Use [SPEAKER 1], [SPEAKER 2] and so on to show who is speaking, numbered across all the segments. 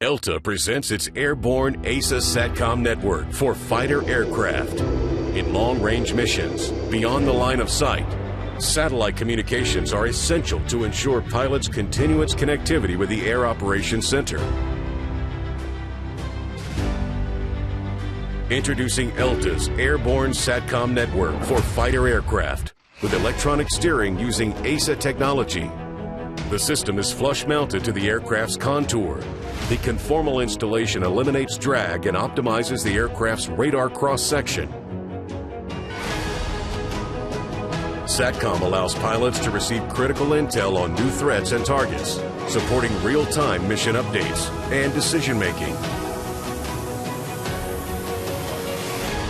[SPEAKER 1] ELTA presents its airborne AESA SATCOM network for fighter aircraft. In long-range missions, beyond the line of sight, satellite communications are essential to ensure pilots' continuous connectivity with the Air Operations Center. Introducing ELTA's airborne SATCOM network for fighter aircraft with electronic steering using AESA technology. The system is flush-mounted to the aircraft's contour. The conformal installation eliminates drag and optimizes the aircraft's radar cross-section. SATCOM allows pilots to receive critical intel on new threats and targets, supporting real-time mission updates and decision-making.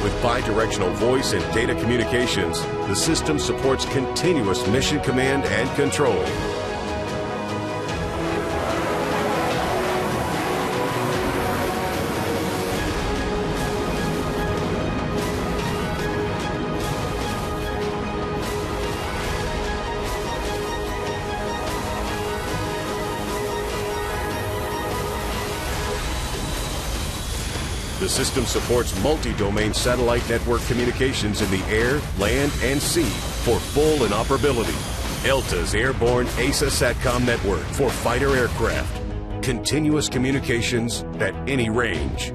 [SPEAKER 1] With bidirectional voice and data communications, the system supports continuous mission command and control. The system supports multi-domain satellite network communications in the air, land, and sea for full interoperability. ELTA's airborne AESA SATCOM network for fighter aircraft. Continuous communications at any range.